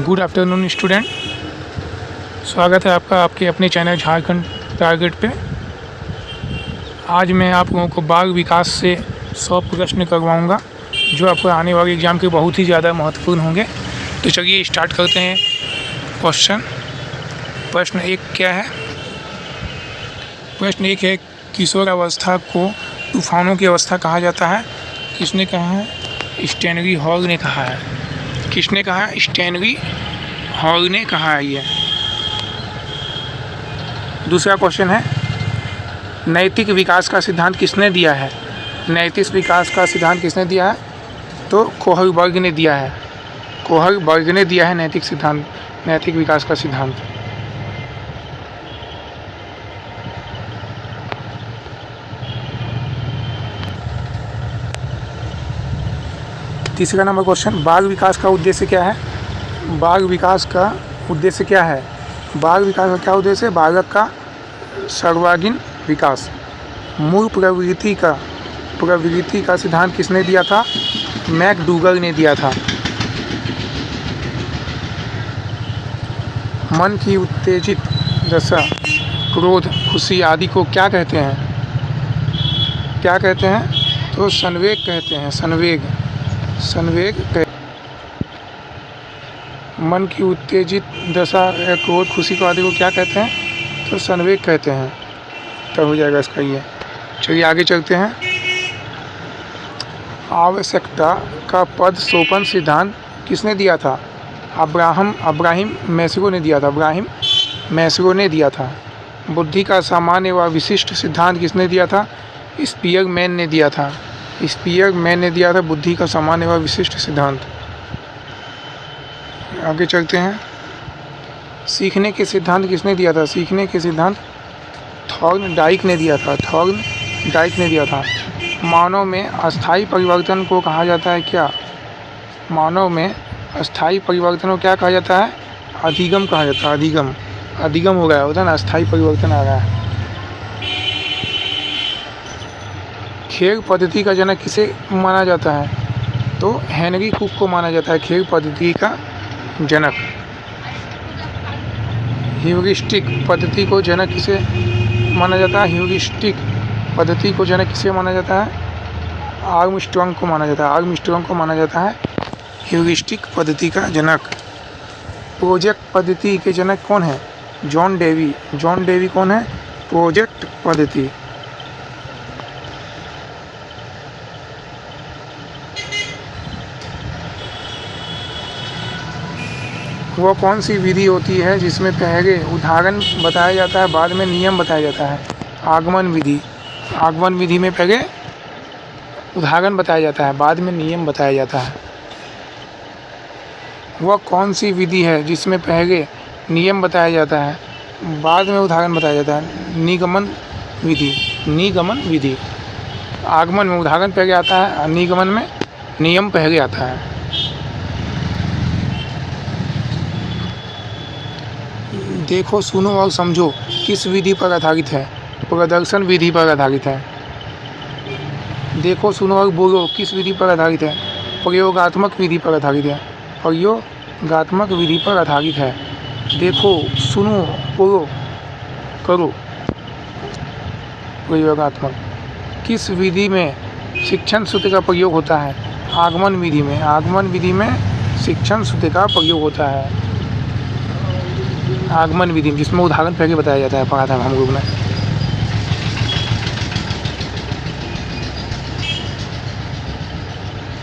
Good afternoon student, स्वागत है आपका आपके अपने चैनल झारखंड टारगेट पे। आज मैं आप लोगों को बाल विकास से 100 प्रश्न करवाऊंगा जो आपको आने वाले एग्ज़ाम के बहुत ही ज़्यादा महत्वपूर्ण होंगे। तो चलिए स्टार्ट करते हैं क्वेश्चन। प्रश्न 1 क्या है? प्रश्न 1 है, किशोर अवस्था को तूफानों की अवस्था कहा जाता है। किसने कहा है? स्टैनली हॉल ने कहा है। किसने कहा है? स्टैनली हॉल ने कहा है ये। दूसरा क्वेश्चन है, नैतिक विकास का सिद्धांत किसने दिया है? नैतिक विकास का सिद्धांत किसने दिया है? तो कोहलबर्ग ने दिया है। कोहलबर्ग ने दिया है नैतिक विकास का सिद्धांत। तीसरा नंबर क्वेश्चन, बाल विकास का उद्देश्य क्या है? बाल विकास का उद्देश्य क्या है? बाल विकास का क्या उद्देश्य है? बालक का सर्वांगीण विकास। मूल प्रवृत्ति का सिद्धांत किसने दिया था? मैकडूगल ने दिया था। मन की उत्तेजित दशा, क्रोध, खुशी आदि को क्या कहते हैं? क्या कहते हैं? तो संवेग कहते हैं। संवेग मन की उत्तेजित दशा या क्रोध, खुशी को आदि को क्या कहते हैं? तो संवेग कहते हैं। तब हो जाएगा इसका ये। चलिए आगे चलते हैं। आवश्यकता का पद सोपन सिद्धांत किसने दिया था? अब्राहिम मैस्लो ने दिया था। अब्राहिम मैस्लो ने दिया था। बुद्धि का सामान्य व विशिष्ट सिद्धांत किसने दिया था? स्पियरमैन ने दिया था। स्पियरमैन ने दिया था बुद्धि का सामान्य व विशिष्ट सिद्धांत। आगे चलते हैं। सीखने के सिद्धांत किसने दिया था? सीखने के सिद्धांत थॉर्नडाइक ने दिया था। थॉर्नडाइक ने दिया था। मानव में अस्थायी परिवर्तन को कहा जाता है क्या? मानव में अस्थायी परिवर्तन को क्या कहा जाता है? अधिगम कहा जाता है। अधिगम हो गया होता है ना, अस्थायी परिवर्तन आ रहा है। खेल पद्धति का जनक किसे माना जाता है? तो हेनरी कुक को माना जाता है खेल पद्धति का जनक। ह्यूरिस्टिक पद्धति को जनक किसे माना जाता है? ह्यूरिस्टिक पद्धति को जनक किसे माना जाता है? आर्मस्ट्रॉन्ग को माना जाता है। आर्मस्ट्रॉन्ग को माना जाता है ह्यूरिस्टिक पद्धति का जनक। प्रोजेक्ट पद्धति के जनक कौन है? John Dewey. जॉन डेवी कौन है? प्रोजेक्ट पद्धति। वह कौन सी विधि होती है जिसमें पहले उदाहरण बताया जाता है, बाद में नियम बताया जाता है? आगमन विधि। आगमन विधि में पहले उदाहरण बताया जाता है, बाद में नियम बताया जाता है। वह कौन सी विधि है जिसमें पहले नियम बताया जाता है, बाद में उदाहरण बताया जाता है? निगमन विधि। निगमन विधि। आगमन में उदाहरण पहले आता है, निगमन में नियम पहले आता है। देखो, सुनो और समझो किस विधि पर आधारित है? प्रदर्शन विधि पर आधारित है। देखो, सुनो और बोलो किस विधि पर आधारित है? प्रयोगात्मक विधि पर आधारित है। प्रयोगात्मक विधि पर आधारित है। देखो, सुनो, बोलो, करो। प्रयोगात्मक। किस विधि में शिक्षण सूत्र का प्रयोग होता है? आगमन विधि में। आगमन विधि में शिक्षण सूत्र का प्रयोग होता है। आगमन विधि जिसमें उदाहरण पहले बताया जाता है, पढ़ा था हम लोग ने।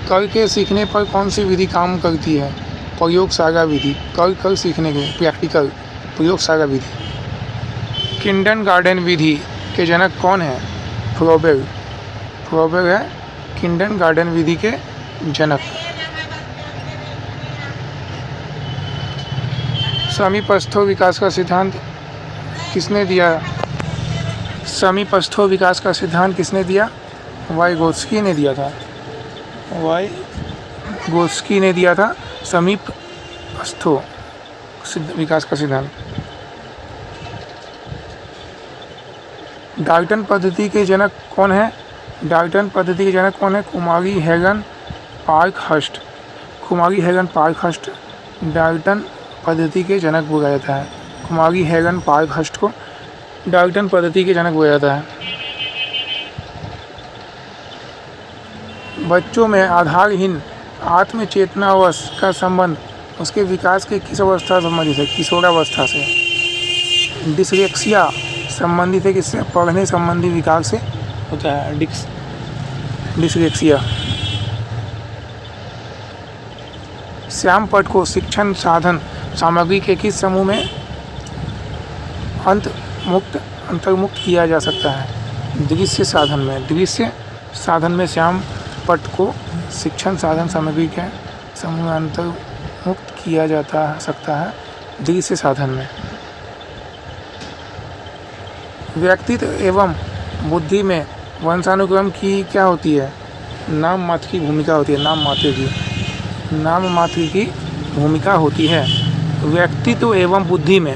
करके सीखने पर कौन सी विधि काम करती है? प्रयोगशाला विधि। कर सीखने के प्रैक्टिकल, प्रयोगशाला विधि। किंडरगार्टन विधि के जनक कौन है? फ्रोबेल। फ्रोबेल है किंडरगार्टन विधि के जनक। समीपस्थो विकास का सिद्धांत किसने दिया? समीपस्थो विकास का सिद्धांत किसने दिया? वाइगोत्स्की ने दिया था। वाइगोत्स्की ने दिया था समीपस्थो विकास का सिद्धांत। डाल्टन पद्धति के जनक कौन है? डाल्टन पद्धति के जनक कौन है? कुमारी हेगन पार्कहर्स्ट। कुमारी हेगन पार्कहर्स्ट डाल्टन पद्धति के जनक बोला जाता है। कुमारी हेगन पार्कहर्स्ट को डाल्टन पद्धति के जनक बोला जाता है। बच्चों में आधारहीन आत्म चेतनावश का संबंध उसके विकास के किस अवस्था से संबंधित है? किशोरावस्था से। डिसलेक्सिया संबंधित है किससे? पढ़ने संबंधी विकास से होता है डिसलेक्सिया। श्याम पट को शिक्षण साधन सामग्री के किस समूह में अंतर्मुक्त किया जा सकता है? दृश्य साधन में। दृश्य साधन में श्याम पट को शिक्षण साधन सामग्री के समूह में अंतर्मुक्त किया जाता सकता है दृश्य साधन में। व्यक्तित्व एवं बुद्धि में वंशानुक्रम की क्या होती है? नाम मात्र की भूमिका होती है। नाम मात्र की भूमिका होती है। व्यक्तित्व एवं बुद्धि में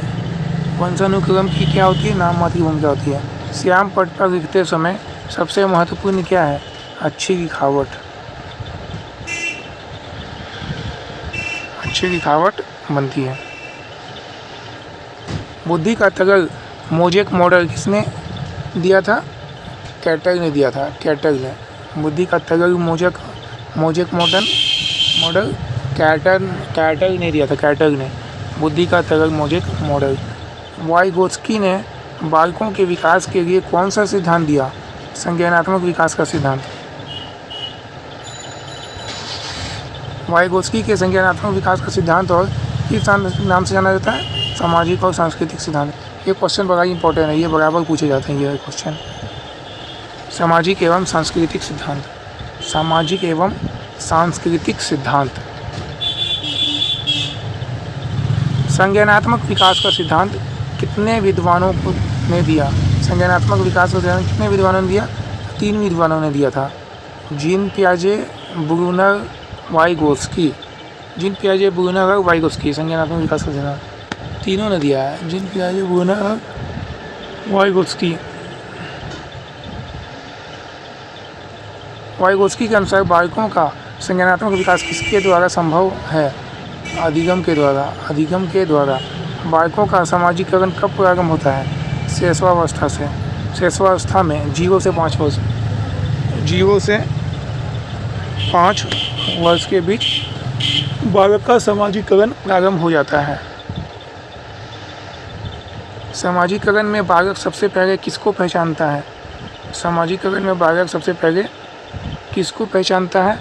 वंशानुक्रम की क्या होती है? नाम मात्र की भूमिका होती है। श्याम पट पर लिखते समय सबसे महत्वपूर्ण क्या है? अच्छी लिखावट बनती है। बुद्धि का तरल मोजेक मॉडल किसने दिया था? कैटल ने दिया था। कैटल ने बुद्धि का तरल मोजेक मॉडल कैटल ने दिया था। कैटल ने बुद्धि का तरल मोजेक मॉडल। वाइगोत्स्की ने बालकों के विकास के लिए कौन सा सिद्धांत दिया? संज्ञानात्मक विकास का सिद्धांत। वाइगोत्स्की के संज्ञानात्मक विकास का सिद्धांत और किस नाम से जाना जाता है? सामाजिक और सांस्कृतिक सिद्धांत। ये क्वेश्चन बड़ा इंपॉर्टेंट है, ये बराबर पूछे जाते हैं ये क्वेश्चन। सामाजिक एवं सांस्कृतिक सिद्धांत। सामाजिक एवं सांस्कृतिक सिद्धांत। संज्ञानात्मक विकास का सिद्धांत कितने विद्वानों ने दिया? संज्ञानात्मक विकास का सिद्धांत कितने विद्वानों ने दिया? 3 विद्वानों ने दिया था। जीन पियाजे, ब्रूनर, वाइगोत्स्की। जीन पियाजे, ब्रूनर और वाइगोत्स्की संज्ञानात्मक विकास का सिद्धांत तीनों ने दिया है। जीन पियाजे, ब्रूनर और वाइगोत्स्की। वाइगोत्स्की के अनुसार बालकों का संज्ञानात्मक विकास किसके द्वारा संभव है? अधिगम के द्वारा। बालकों का सामाजिकरण कब प्रारंभ होता है? शैशवावस्था से। शैशवावस्था में 0 से 5 वर्ष के बीच बालक का सामाजिकरण प्रारंभ हो जाता है। सामाजिकरण में बालक सबसे पहले किसको पहचानता है? सामाजिकरण में बालक सबसे पहले किसको पहचानता है?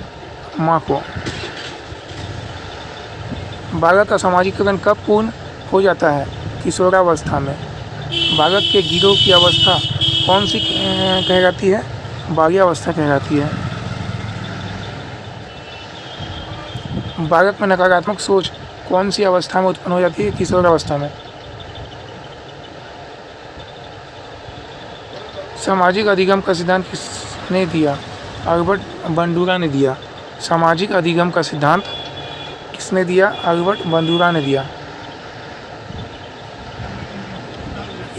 माँ को। बालक का सामाजिकरण कब पूर्ण हो जाता है? किशोरावस्था में। बालक के गिरोह की अवस्था कौन सी कहलाती है? बाल्यावस्था कहलाती है। बालक में नकारात्मक सोच कौन सी अवस्था में उत्पन्न हो जाती है? किशोरावस्था में। सामाजिक अधिगम का सिद्धांत किसने दिया? अल्बर्ट बंडूरा ने दिया। सामाजिक अधिगम का सिद्धांत किसने दिया? अल्बर्ट बंडूरा ने दिया।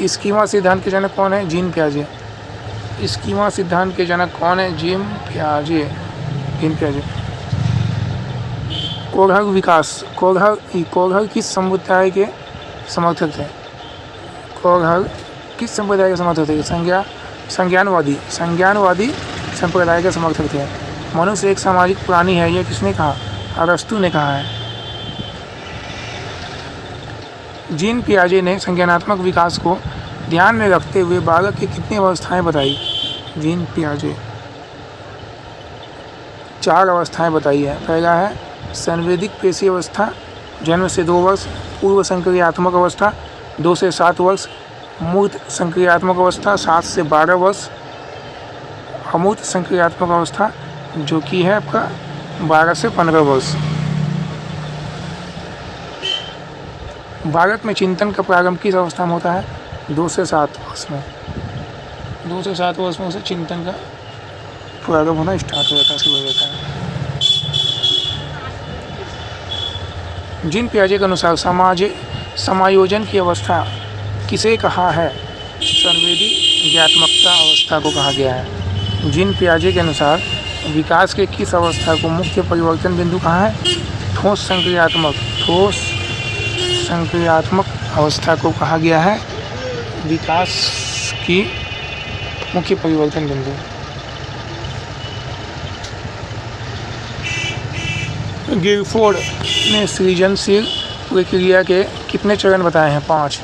स्कीमा सिद्धांत के जनक कौन है? जीन पियाजे। स्कीमा सिद्धांत के जनक कौन है? जीन पियाजे। कोरहल विकास। कोरहल किस समुदाय के समर्थक थे? कोरहल किस संप्रदाय के समर्थक थे? संज्ञानवादी संप्रदाय के समर्थक थे। मनुष्य एक सामाजिक प्राणी है, यह किसने कहा? अरस्तु ने कहा है। जीन पियाजे ने संज्ञानात्मक विकास को ध्यान में रखते हुए बालक की कितनी अवस्थाएं बताई? जीन पियाजे 4 अवस्थाएं बताई है। पहला है संवेदिक पेशी अवस्था, जन्म से 2 वर्ष। पूर्व संक्रियात्मक अवस्था 2 से 7 वर्ष। मूर्त संक्रियात्मक अवस्था 7 से 12 वर्ष। अमूर्त संक्रियात्मक अवस्था जो कि है आपका 12 से 15 वर्ष। बालक में चिंतन का प्रारंभ किस अवस्था में होता है? 2 से 7 वर्ष में। 2 से 7 वर्ष में उसे चिंतन का प्रारंभ होना स्टार्ट हो जाता है, शुरू हो जाता है। जीन पियाजे के अनुसार समायोजन की अवस्था किसे कहा है? संवेदी ज्ञात्मकता अवस्था को कहा गया है। जीन पियाजे के अनुसार विकास के किस अवस्था को मुख्य परिवर्तन बिंदु कहा है? ठोस संक्रियात्मक अवस्था को कहा गया है विकास की मुख्य परिवर्तन बिंदु। गिलफोर्ड ने सृजनशील प्रक्रिया के कितने चरण बताए हैं? 5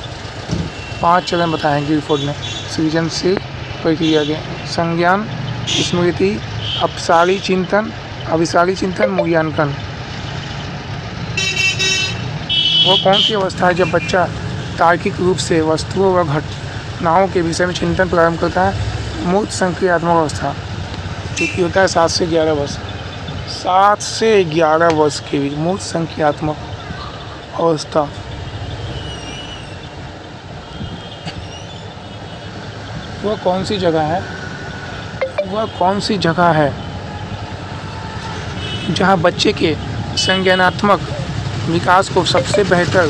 चरण बताए हैं गिलफोर्ड ने सृजनशील प्रक्रिया के। संज्ञान, स्मृति, अपसारी चिंतन, अभिसारी चिंतन, मूल्यांकन। वो कौन सी अवस्था है जब बच्चा तार्किक रूप से वस्तुओं व घटनाओं के विषय में चिंतन प्रारंभ करता है? मूर्त संक्रियात्मक अवस्था, जो कि होता है 7 से 11 वर्ष। 7 से 11 वर्ष के बीच मूर्त संक्रियात्मक अवस्था। वह कौन सी जगह है जहाँ बच्चे के संज्ञानात्मक विकास को सबसे बेहतर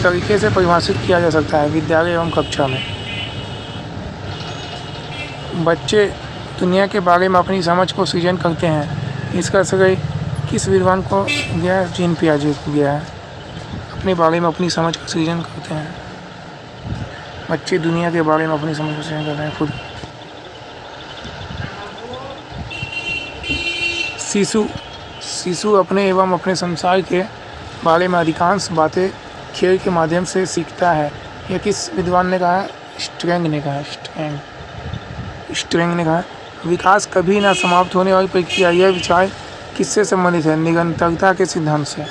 तरीके से परिभाषित किया जा सकता है? विद्यालय एवं कक्षा में। बच्चे दुनिया के बारे में अपनी समझ को सृजन करते हैं, इसका श्रेय किस विद्वान को गया? जीन पियाजे को गया है। अपने बारे में अपनी समझ का सृजन करते हैं, बच्चे दुनिया के बारे में अपनी समझ का सृजन करते हैं खुद। शिशु अपने एवं अपने संसार के बारे में अधिकांश बातें खेल के माध्यम से सीखता है। यह किस विद्वान ने कहा? स्ट्रेंग ने कहा। विकास कभी ना समाप्त होने वाली प्रक्रिया, यह विचार किससे संबंधित है? निरंतरता के सिद्धांत से।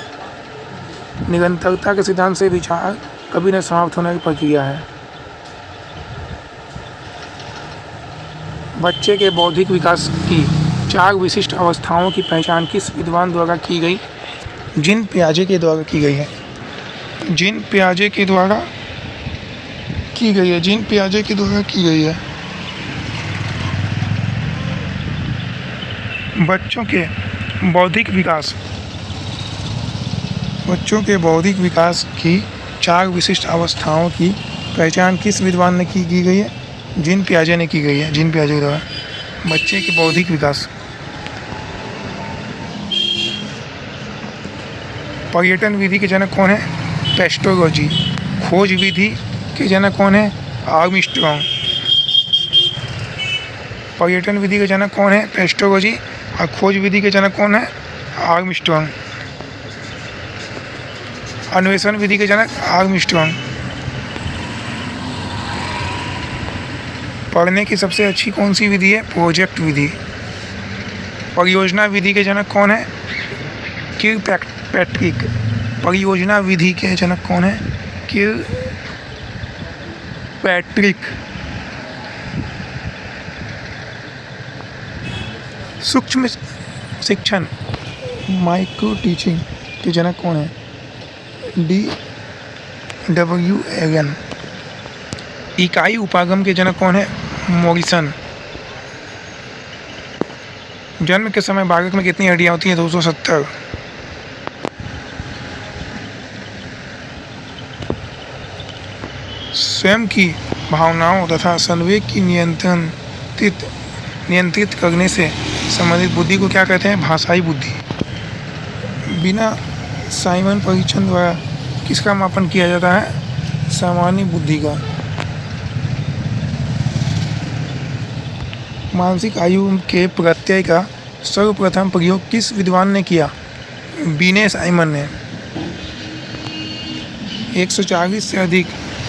निरंतरता के सिद्धांत से विचार कभी न समाप्त होने की प्रक्रिया है। बच्चे के बौद्धिक विकास की 4 विशिष्ट अवस्थाओं की पहचान किस विद्वान द्वारा की गई? जीन पियाजे के द्वारा की गई है। बच्चों के बौद्धिक विकास की 4 विशिष्ट अवस्थाओं की पहचान किस विद्वान ने की गई है? जीन पियाजे ने की गई है। जीन पियाजे द्वारा बच्चे के बौद्धिक विकास। पर्यटन विधि के जनक कौन है? पेस्टोलॉजी। खोज विधि के जनक कौन है? आर्मस्ट्रॉन्ग। पर्यटन विधि के जनक कौन है? पेस्टोलॉजी। और खोज विधि के जनक कौन है? आर्मस्ट्रॉन्ग। अन्वेषण विधि के जनक आर्मस्ट्रॉन्ग। पढ़ने की सबसे अच्छी कौन सी विधि है? प्रोजेक्ट विधि। परियोजना विधि के जनक कौन है? किरपैट्रिक। परियोजना विधि के जनक कौन है? किरपैट्रिक। सूक्ष्म शिक्षण माइक्रो टीचिंग के जनक कौन है? D.W. एगन। इकाई उपागम के जनक कौन है? मॉरिसन। जन्म के समय बालक में कितनी हड्डियां होती हैं? 270। स्वयं की भावनाओं तथा संवेग की नियंत्रित करने से संबंधित बुद्धि को क्या कहते हैं? भाषाई बुद्धि। बिना साइमन परीक्षण द्वारा किसका मापन किया जाता है? सामान्य बुद्धि का। मानसिक आयु के प्रत्यय का सर्वप्रथम प्रयोग किस विद्वान ने किया? बीने साइमन ने। 140 से अधिक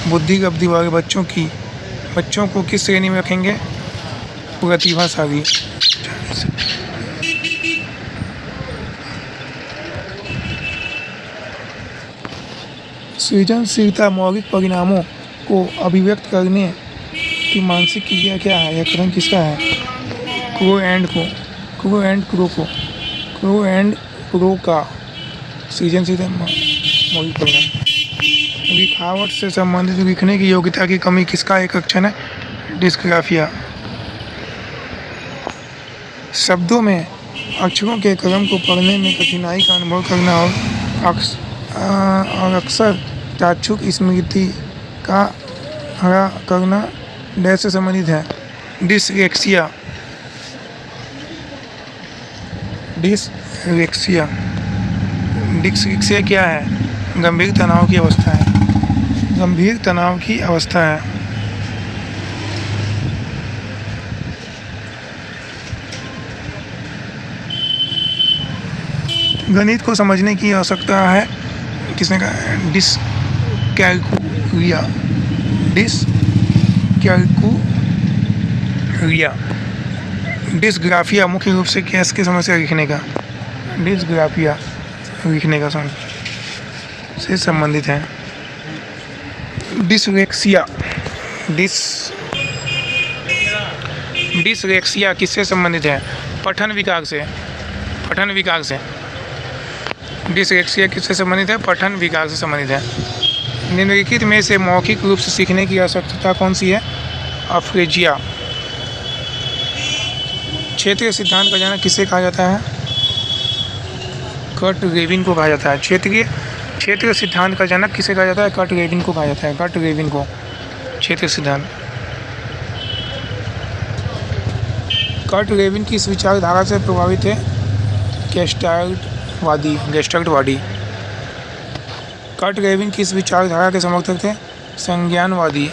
बुद्धि अवधि वाले बच्चों को किस श्रेणी में रखेंगे? प्रतिभाशाली। सृजनशीलता मौलिक परिणामों को अभिव्यक्त करने की मानसिक क्रिया क्या है? यह कथन किसका है? क्रो एंड क्रो का सृजनशीलता मौलिक परिणाम। लिखावट से संबंधित लिखने की योग्यता की कमी किसका एक लक्षण है? डिस्ग्राफिया। शब्दों में अक्षरों के क्रम को पढ़ने में कठिनाई का अनुभव करना और अक्सर चाक्षुष स्मृति का हरा करना डैश से संबंधित है? डिसलेक्सिया। डिस्लेक्सिया क्या है? गंभीर तनाव की अवस्था है। गंभीर तनाव की अवस्था है। गणित को समझने की आवश्यकता है। किसने कहा? डिसकैल्कुलिया। डिसकैल्कुलिया। डिस्ग्राफिया मुख्य रूप से किसकी समस्या लिखने का? डिस्ग्राफिया लिखने का से संबंधित है। डिसलेक्सिया। डिसलेक्सिया किससे संबंधित है? पठन विकार से। पठन विकार से। डिसलेक्सिया किससे संबंधित है? पठन विकार से संबंधित है। निम्नलिखित में से मौखिक रूप से सीखने की आवश्यकता कौन सी है? अफ्रेजिया। क्षेत्रीय सिद्धांत का जनक किसे कहा जाता है? कर्ट रेविन को कहा जाता है। क्षेत्रीय सिद्धांत का जनक किसे कहा जाता है? कर्ट रेविन को कहा जाता है। कर्ट रेविन को क्षेत्रीय सिद्धांत। कर्ट रेविन किस विचारधारा से प्रभावित है? गेस्टाल्टवादी। कर्ट रेविन किस विचारधारा के समर्थक थे? संज्ञानवादी।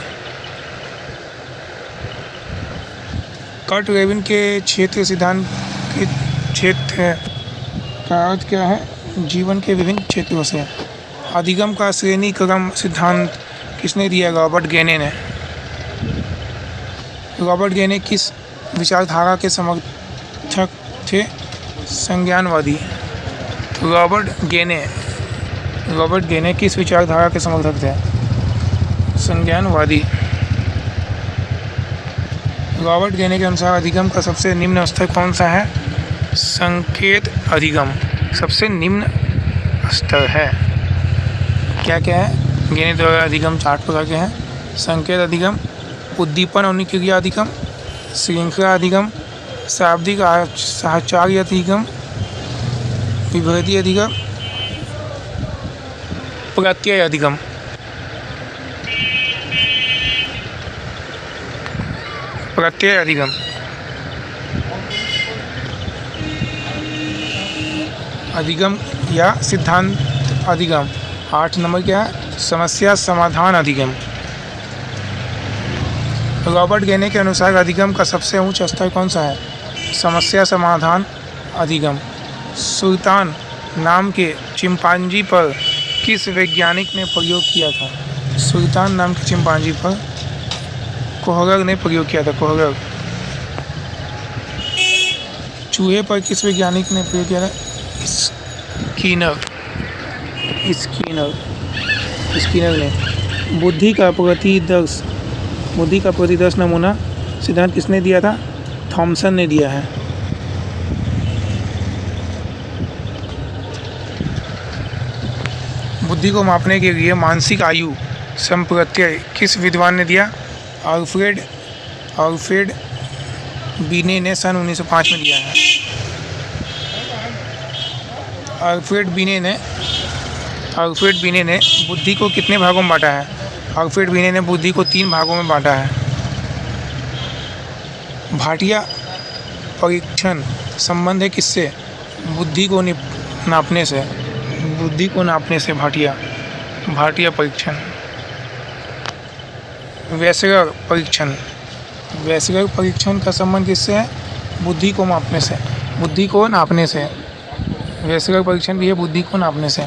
कर्ट रेविन के क्षेत्रीय सिद्धांत के क्षेत्र का अर्थ क्या है? जीवन के विभिन्न क्षेत्रों से। अधिगम का श्रेणी क्रम सिद्धांत किसने दिया? रॉबर्ट गेने ने। रॉबर्ट गेने किस विचारधारा के समर्थक थे? संज्ञानवादी। रॉबर्ट गेने किस विचारधारा के समर्थक थे? संज्ञानवादी। रॉबर्ट गेने के अनुसार अधिगम का सबसे निम्न स्तर कौन सा है? संकेत अधिगम सबसे निम्न स्तर है। क्या क्या है? गेने द्वारा अधिगम 4 प्रकार के हैं। संकेत अधिगम, उद्दीपन और क्रिया अधिगम, श्रृंखला अधिगम, शाब्दिक साहचर्य अधिगम, विभेदी अधिगम, प्रत्यय अधिगम। प्रत्यय अधिगम। अधिगम या सिद्धांत अधिगम। 8 नंबर क्या है? समस्या समाधान अधिगम। रॉबर्ट गेने के अनुसार अधिगम का सबसे उच्च स्तर कौन सा है? समस्या समाधान अधिगम। सुल्तान नाम के चिंपांजी पर किस वैज्ञानिक ने प्रयोग किया था? सुल्तान नाम के चिंपांजी पर कोहलर ने प्रयोग किया था। कोहलर। चूहे पर किस वैज्ञानिक ने प्रयोग किया था? स्किनर ने। बुद्धि का प्रतिदर्श नमूना सिद्धांत किसने दिया था? थॉमसन ने दिया है। बुद्धि को मापने के लिए मानसिक आयु संप्रत्यय किस विद्वान ने दिया? अल्फ्रेड बीने ने सन 1905 में दिया है। अल्फ्रेड बीने ने बुद्धि को कितने भागों में बांटा है? अल्फ्रेड बीने ने बुद्धि को 3 भागों में बांटा है। भाटिया परीक्षण संबंध है किससे? बुद्धि को नापने से। भाटिया परीक्षण। वेसलर परीक्षण का संबंध किससे है? बुद्धि को नापने से। वेसलर परीक्षण भी है बुद्धि को नापने से।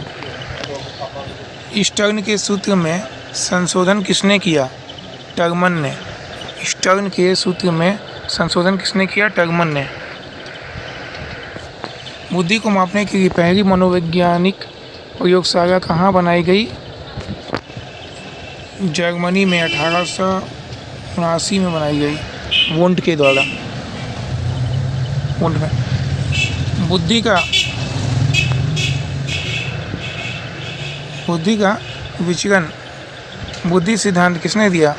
स्टर्न के सूत्र में संशोधन किसने किया? टर्मन ने। स्टर्न के सूत्र में संशोधन किसने किया? टर्मन ने। बुद्धि को मापने के लिए पहली मनोवैज्ञानिक प्रयोगशाला कहाँ बनाई गई? जर्मनी में 1879 में बनाई गई, वुंड के द्वारा। वुंड में बुद्धि का विचरण बुद्धि सिद्धांत किसने दिया?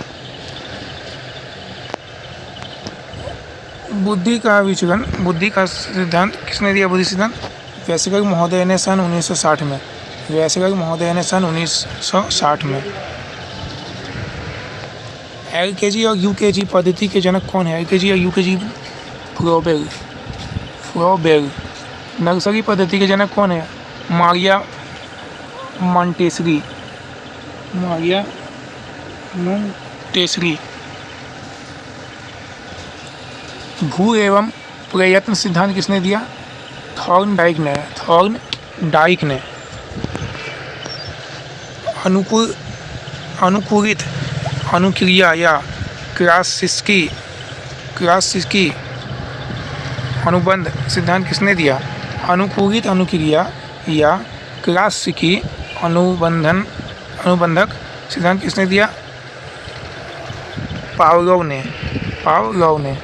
बुद्धि का सिद्धांत किसने दिया? बुद्धि सिद्धांत वेसलर महोदय ने सन 1960 में। एलकेजी और यूकेजी पद्धति के जनक कौन है? एलकेजी और यूकेजी फ्रोबेल। नर्सरी पद्धति के जनक कौन है? Maria Montessori, Maria Montessori. भू एवं प्रयत्न सिद्धांत किसने दिया? थॉर्नडाइक ने। अनुकूलित अनुक्रिया या क्रासिकी अनुबंध सिद्धांत किसने दिया? अनुकूलित अनुक्रिया या क्रासिकी अनुबंधक सिद्धांत किसने दिया? पावलोव ने।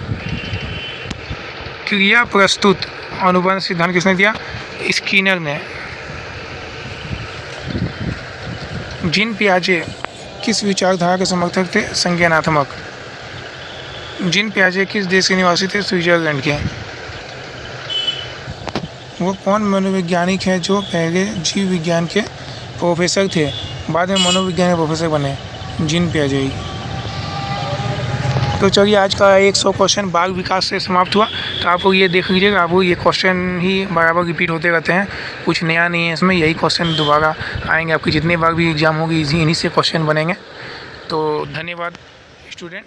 क्रिया प्रस्तुत अनुबंध सिद्धांत किसने दिया? स्किनर ने। जीन पियाजे किस विचारधारा के समर्थक थे? संज्ञानात्मक। जीन पियाजे किस देश के निवासी थे? स्विट्जरलैंड के। वो कौन मनोवैज्ञानिक हैं जो पहले जीव विज्ञान के प्रोफेसर थे, बाद में मनोविज्ञान के प्रोफेसर बने? जीन पियाजे। तो चलिए आज का 100 क्वेश्चन बाल विकास से समाप्त हुआ। तो आप लोग ये देख लीजिएगा, आपको ये क्वेश्चन ही बराबर रिपीट होते रहते हैं, कुछ नया नहीं है इसमें। यही क्वेश्चन दोबारा आएंगे, आपकी जितनी बार भी एग्ज़ाम होगी इन्हीं से क्वेश्चन बनेंगे। तो धन्यवाद स्टूडेंट।